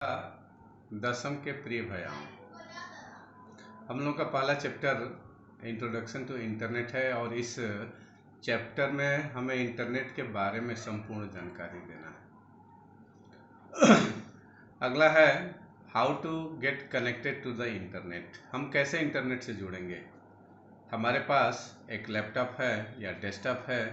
दसम के प्रिय भैयाओं, हम लोग का पहला चैप्टर इंट्रोडक्शन टू इंटरनेट है और इस चैप्टर में हमें इंटरनेट के बारे में संपूर्ण जानकारी देना है। अगला है how to get connected to the internet. हम कैसे इंटरनेट से जुड़ेंगे। हमारे पास एक लैपटॉप है या डेस्कटॉप है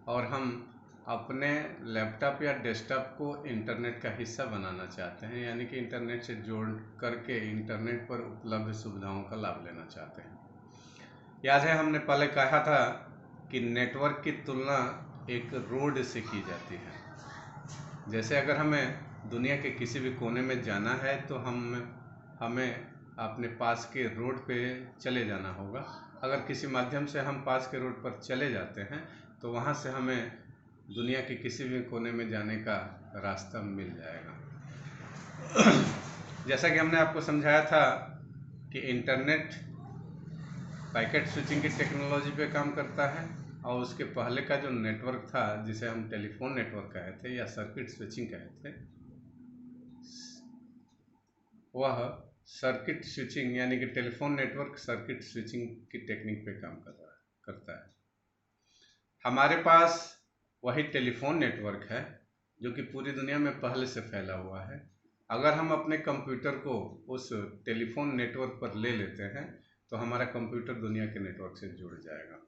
और हम अपने लैपटॉप या डेस्कटॉप को इंटरनेट का हिस्सा बनाना चाहते हैं, यानी कि इंटरनेट से जोड़ करके इंटरनेट पर उपलब्ध सुविधाओं का लाभ लेना चाहते हैं। याद है हमने पहले कहा था कि नेटवर्क की तुलना एक रोड से की जाती है। जैसे अगर हमें दुनिया के किसी भी कोने में जाना है तो हमें अपने पास के रोड पे चले जाना होगा। अगर किसी माध्यम से हम पास के रोड पर चले जाते हैं तो वहाँ से हमें दुनिया के किसी भी कोने में जाने का रास्ता मिल जाएगा। जैसा कि हमने आपको समझाया था कि इंटरनेट पैकेट स्विचिंग की टेक्नोलॉजी पे काम करता है और उसके पहले का जो नेटवर्क था जिसे हम टेलीफोन नेटवर्क कहे थे या सर्किट स्विचिंग कहे थे, वह सर्किट स्विचिंग यानी कि टेलीफोन नेटवर्क सर्किट स्विचिंग की टेक्निक पे काम करता है। हमारे पास वही टेलीफोन नेटवर्क है जो कि पूरी दुनिया में पहले से फैला हुआ है। अगर हम अपने कंप्यूटर को उस टेलीफोन नेटवर्क पर ले लेते हैं तो हमारा कंप्यूटर दुनिया के नेटवर्क से जुड़ जाएगा।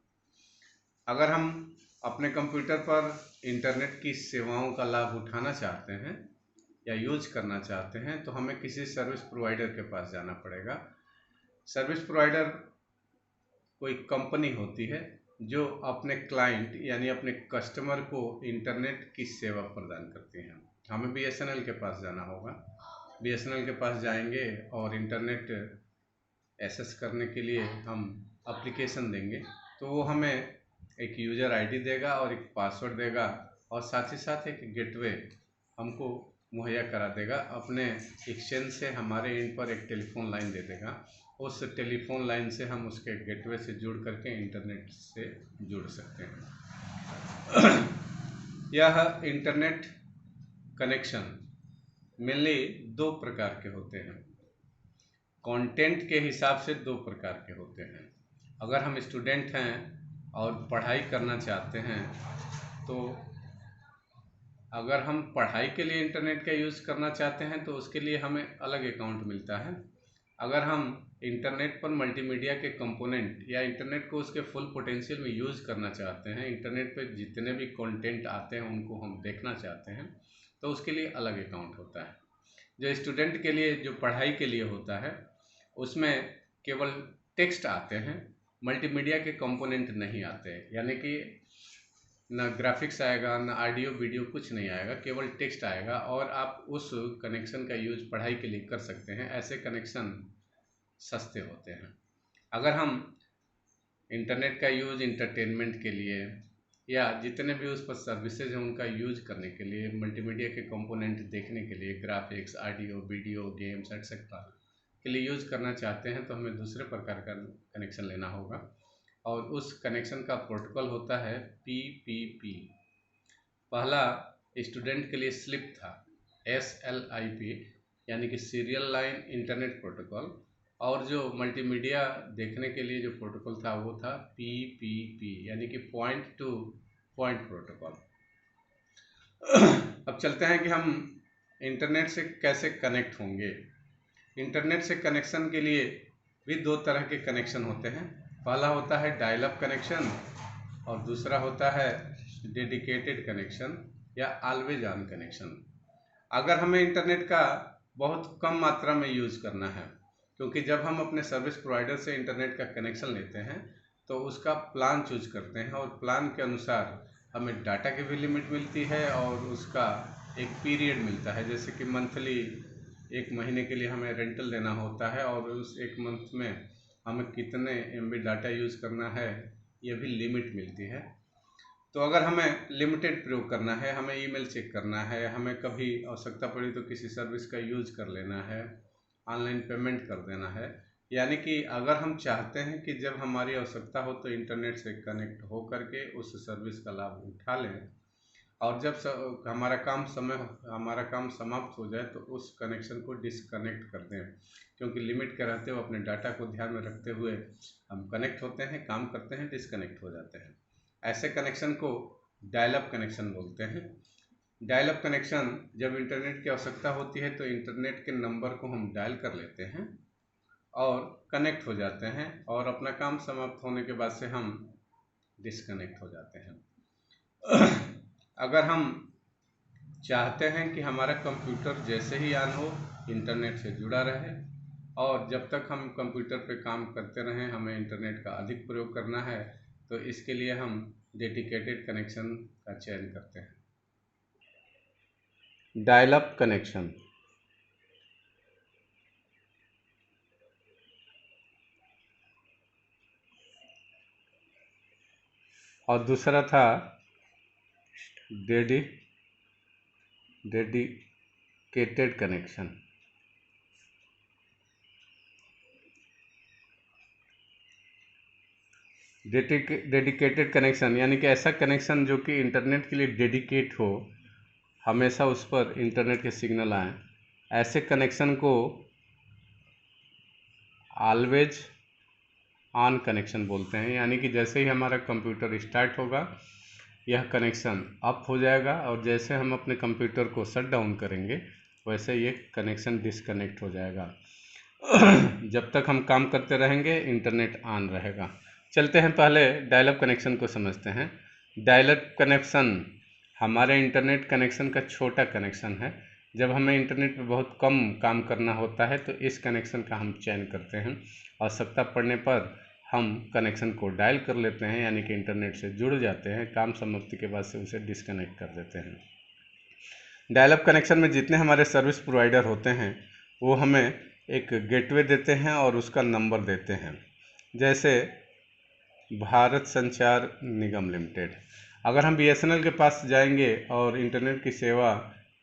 अगर हम अपने कंप्यूटर पर इंटरनेट की सेवाओं का लाभ उठाना चाहते हैं या यूज करना चाहते हैं तो हमें किसी सर्विस प्रोवाइडर के पास जाना पड़ेगा। सर्विस प्रोवाइडर कोई कंपनी होती है जो अपने क्लाइंट यानी अपने कस्टमर को इंटरनेट की सेवा प्रदान करती हैं। हमें BSNL के पास जाना होगा। BSNL के पास जाएंगे और इंटरनेट एक्सेस करने के लिए हम एप्लीकेशन देंगे तो वो हमें एक यूज़र आईडी देगा और एक पासवर्ड देगा और साथ ही साथ एक गेटवे हमको मुहैया करा देगा। अपने एक्सचेंज से हमारे इन पर एक टेलीफोन लाइन दे देगा। उस टेलीफोन लाइन से हम उसके गेटवे से जुड़ करके इंटरनेट से जुड़ सकते हैं। यह इंटरनेट कनेक्शन मेनली दो प्रकार के होते हैं। कंटेंट के हिसाब से दो प्रकार के होते हैं। अगर हम स्टूडेंट हैं और पढ़ाई करना चाहते हैं तो अगर हम पढ़ाई के लिए इंटरनेट का यूज़ करना चाहते हैं तो उसके लिए हमें अलग अकाउंट मिलता है। अगर हम इंटरनेट पर मल्टीमीडिया के कंपोनेंट या इंटरनेट को उसके फुल पोटेंशियल में यूज़ करना चाहते हैं, इंटरनेट पर जितने भी कंटेंट आते हैं उनको हम देखना चाहते हैं तो उसके लिए अलग अकाउंट होता है। जो स्टूडेंट के लिए जो पढ़ाई के लिए होता है उसमें केवल टेक्स्ट आते हैं, मल्टीमीडिया के कंपोनेंट नहीं आते, यानी कि ना ग्राफिक्स आएगा ना ऑडियो वीडियो कुछ नहीं आएगा, केवल टेक्स्ट आएगा और आप उस कनेक्शन का यूज पढ़ाई के लिए कर सकते हैं। ऐसे कनेक्शन सस्ते होते हैं। अगर हम इंटरनेट का यूज इंटरटेनमेंट के लिए या जितने भी उस पर सर्विसेज हैं उनका यूज करने के लिए, मल्टीमीडिया के कंपोनेंट देखने के लिए, graphics audio video games etcetera के लिए यूज करना चाहते हैं तो हमें दूसरे प्रकार का कनेक्शन लेना होगा और उस कनेक्शन का प्रोटोकॉल होता है PPP। पहला स्टूडेंट के लिए स्लिप था SLIP यानी कि सीरियल लाइन इंटरनेट प्रोटोकॉल, और जो मल्टीमीडिया देखने के लिए जो प्रोटोकॉल था वो था PPP यानी कि पॉइंट टू पॉइंट प्रोटोकॉल। अब चलते हैं कि हम इंटरनेट से कैसे कनेक्ट होंगे। इंटरनेट से कनेक्शन के लिए भी दो तरह के कनेक्शन होते हैं। पहला होता है डायल अप कनेक्शन और दूसरा होता है डेडिकेटेड कनेक्शन या ऑलवेज ऑन कनेक्शन। अगर हमें इंटरनेट का बहुत कम मात्रा में यूज़ करना है, क्योंकि जब हम अपने सर्विस प्रोवाइडर से इंटरनेट का कनेक्शन लेते हैं तो उसका प्लान चूज करते हैं और प्लान के अनुसार हमें डाटा की भी लिमिट मिलती है और उसका एक पीरियड मिलता है। जैसे कि मंथली 1 महीने के लिए हमें रेंटल देना होता है और उस 1 मंथ में हमें कितने MB डाटा यूज़ करना है ये भी लिमिट मिलती है। तो अगर हमें लिमिटेड प्रयोग करना है, हमें ईमेल चेक करना है, हमें कभी आवश्यकता पड़ी तो किसी सर्विस का यूज कर लेना है, ऑनलाइन पेमेंट कर देना है, यानी कि अगर हम चाहते हैं कि जब हमारी आवश्यकता हो तो इंटरनेट से कनेक्ट हो करके उस सर्विस का लाभ उठा लें, और जब हमारा काम समाप्त हो जाए तो उस कनेक्शन को डिसकनेक्ट कर दें, क्योंकि लिमिट के रहते हुए अपने डाटा को ध्यान में रखते हुए हम कनेक्ट होते हैं, काम करते हैं, डिसकनेक्ट हो जाते हैं। ऐसे कनेक्शन को डायल अप कनेक्शन बोलते हैं। डायल अप कनेक्शन जब इंटरनेट की आवश्यकता होती है तो इंटरनेट के नंबर को हम डायल कर लेते हैं और कनेक्ट हो जाते हैं, और अपना काम समाप्त होने के बाद से हम डिसकनेक्ट हो जाते हैं। अगर हम चाहते हैं कि हमारा कंप्यूटर जैसे ही ऑन हो इंटरनेट से जुड़ा रहे, और जब तक हम कंप्यूटर पे काम करते रहें हमें इंटरनेट का अधिक प्रयोग करना है, तो इसके लिए हम डेडिकेटेड कनेक्शन का चयन करते हैं। Dial up connection. और दूसरा था डेडिकेटेड कनेक्शन। डेडिकेटेड कनेक्शन यानी कि ऐसा कनेक्शन जो कि इंटरनेट के लिए डेडिकेट हो, हमेशा उस पर इंटरनेट के सिग्नल आए। ऐसे कनेक्शन को ऑलवेज ऑन कनेक्शन बोलते हैं, यानी कि जैसे ही हमारा कंप्यूटर स्टार्ट होगा यह कनेक्शन अप हो जाएगा, और जैसे हम अपने कंप्यूटर को शट डाउन करेंगे वैसे ये कनेक्शन डिसकनेक्ट हो जाएगा। जब तक हम काम करते रहेंगे इंटरनेट ऑन रहेगा। चलते हैं पहले डायल अप कनेक्शन को समझते हैं। डायल अप कनेक्शन हमारे इंटरनेट कनेक्शन का छोटा कनेक्शन है। जब हमें इंटरनेट पे बहुत कम काम करना होता है तो इस कनेक्शन का हम चयन करते हैं। आवश्यकता पड़ने पर हम कनेक्शन को डायल कर लेते हैं, यानी कि इंटरनेट से जुड़ जाते हैं। काम समाप्ति के बाद से उसे डिसकनेक्ट कर देते हैं। डायल अप कनेक्शन में जितने हमारे सर्विस प्रोवाइडर होते हैं वो हमें एक गेटवे देते हैं और उसका नंबर देते हैं। जैसे भारत संचार निगम लिमिटेड, अगर हम BSNL के पास जाएंगे और इंटरनेट की सेवा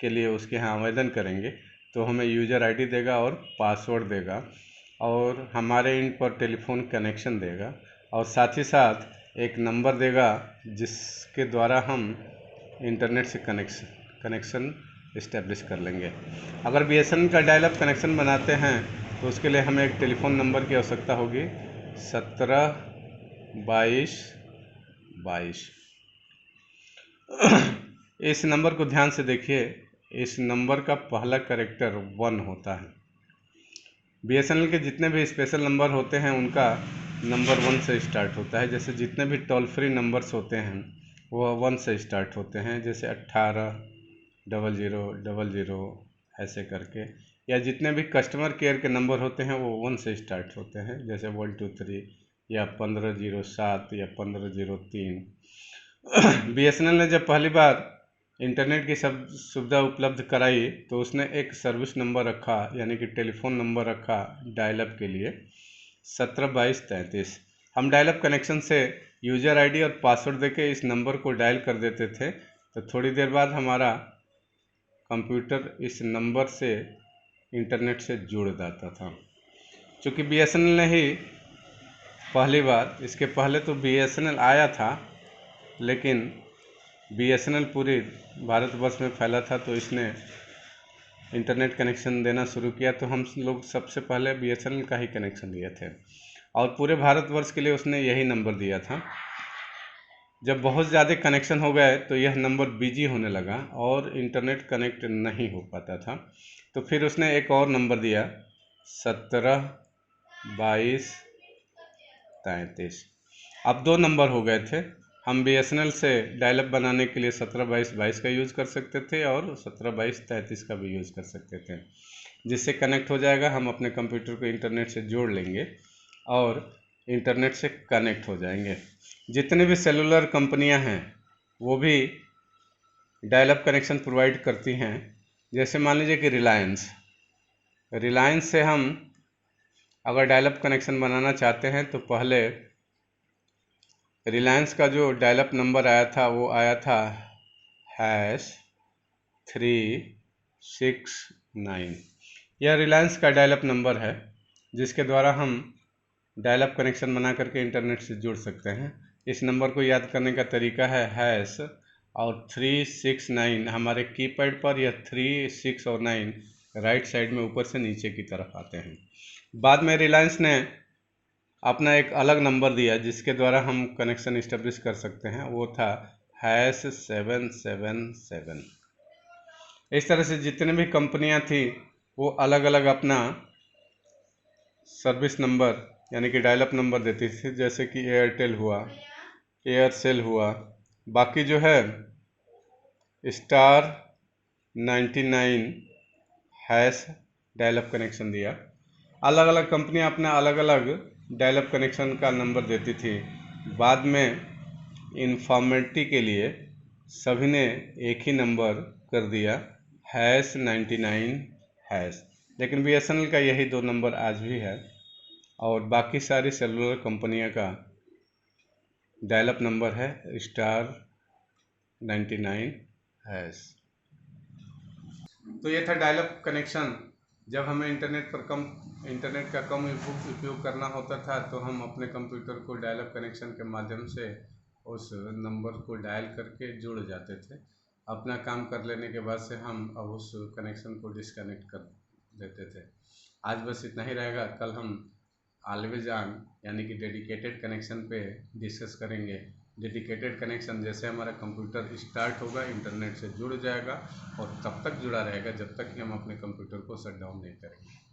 के लिए उसके यहाँ आवेदन करेंगे तो हमें यूज़र ID देगा और पासवर्ड देगा, और हमारे इन पर टेलीफोन कनेक्शन देगा, और साथ ही साथ एक नंबर देगा जिसके द्वारा हम इंटरनेट से कनेक्शन इस्टेब्लिश कर लेंगे। अगर BSNL का डायल अप कनेक्शन बनाते हैं तो उसके लिए हमें एक टेलीफोन नंबर की आवश्यकता होगी 172222। इस नंबर को ध्यान से देखिए, इस नंबर का पहला कैरेक्टर 1 होता है। BSNL के जितने भी स्पेशल नंबर होते हैं उनका नंबर 1 से स्टार्ट होता है। जैसे जितने भी टोल फ्री नंबर्स होते हैं वो 1 से स्टार्ट होते हैं, जैसे 180000 ऐसे करके, या जितने भी कस्टमर केयर के नंबर होते हैं वो 1 से स्टार्ट होते हैं, जैसे 123 या 1507 या 1503। BSNL ने जब पहली बार इंटरनेट की सब सुविधा उपलब्ध कराई तो उसने एक सर्विस नंबर रखा, यानी कि टेलीफोन नंबर रखा डायल अप के लिए 172233। हम डायल अप कनेक्शन से यूज़र ID और पासवर्ड देके इस नंबर को डायल कर देते थे, तो थोड़ी देर बाद हमारा कंप्यूटर इस नंबर से इंटरनेट से जुड़ जाता था। चूँकि BSNL ने ही पहली बार, इसके पहले तो BSNL आया था लेकिन BSNL पूरी भारतवर्ष में फैला था तो इसने इंटरनेट कनेक्शन देना शुरू किया, तो हम लोग सबसे पहले BSNL का ही कनेक्शन लिए थे और पूरे भारतवर्ष के लिए उसने यही नंबर दिया था। जब बहुत ज़्यादा कनेक्शन हो गए तो यह नंबर बिजी होने लगा और इंटरनेट कनेक्ट नहीं हो पाता था, तो फिर उसने एक और नंबर दिया 172233। अब 2 नंबर हो गए थे। हम BSNL से डायल अप बनाने के लिए 172222 का यूज़ कर सकते थे और 172233 का भी यूज़ कर सकते थे, जिससे कनेक्ट हो जाएगा। हम अपने कंप्यूटर को इंटरनेट से जोड़ लेंगे और इंटरनेट से कनेक्ट हो जाएंगे। जितने भी सेलुलर कंपनियां हैं वो भी डायल अप कनेक्शन प्रोवाइड करती हैं। जैसे मान लीजिए कि रिलायंस से हम अगर डायल अप कनेक्शन बनाना चाहते हैं तो पहले रिलायंस का जो डायल अप नंबर आया था वो आया था #369। यह रिलायंस का डायल अप नंबर है जिसके द्वारा हम डायल अप कनेक्शन बना करके इंटरनेट से जुड़ सकते हैं। इस नंबर को याद करने का तरीका है और 3, 6, 9 हमारे कीपैड पर यह 3, 6 और 9 राइट साइड में ऊपर से नीचे की तरफ आते हैं। बाद में रिलायंस ने अपना एक अलग नंबर दिया जिसके द्वारा हम कनेक्शन इस्टेब्लिश कर सकते हैं, वो था #777। इस तरह से जितने भी कंपनियां थी वो अलग अलग अपना सर्विस नंबर यानी कि डायल अप नंबर देती थी, जैसे कि एयरटेल हुआ, एयरसेल हुआ, बाकी जो है *99# डायल अप कनेक्शन दिया। अलग अलग कंपनियां अपना अलग अलग डायल अप कनेक्शन का नंबर देती थी। बाद में इन्फॉर्मेलिटी के लिए सभी ने एक ही नंबर कर दिया #99#। लेकिन BSNL का यही 2 नंबर आज भी है और बाकी सारी सेलुलर कंपनियों का डायल अप नंबर है *99#। तो ये था डायल अप कनेक्शन। जब हमें इंटरनेट का कम उपयोग करना होता था तो हम अपने कंप्यूटर को डायल अप कनेक्शन के माध्यम से उस नंबर को डायल करके जुड़ जाते थे। अपना काम कर लेने के बाद से हम अब उस कनेक्शन को डिस्कनेक्ट कर देते थे। आज बस इतना ही रहेगा। कल हम ऑलवेज ऑन यानी कि डेडिकेटेड कनेक्शन पे डिस्कस करेंगे। डेडिकेटेड कनेक्शन जैसे हमारा कंप्यूटर स्टार्ट होगा, इंटरनेट से जुड़ जाएगा और तब तक जुड़ा रहेगा जब तक कि हम अपने कंप्यूटर को शट डाउन नहीं करेंगे।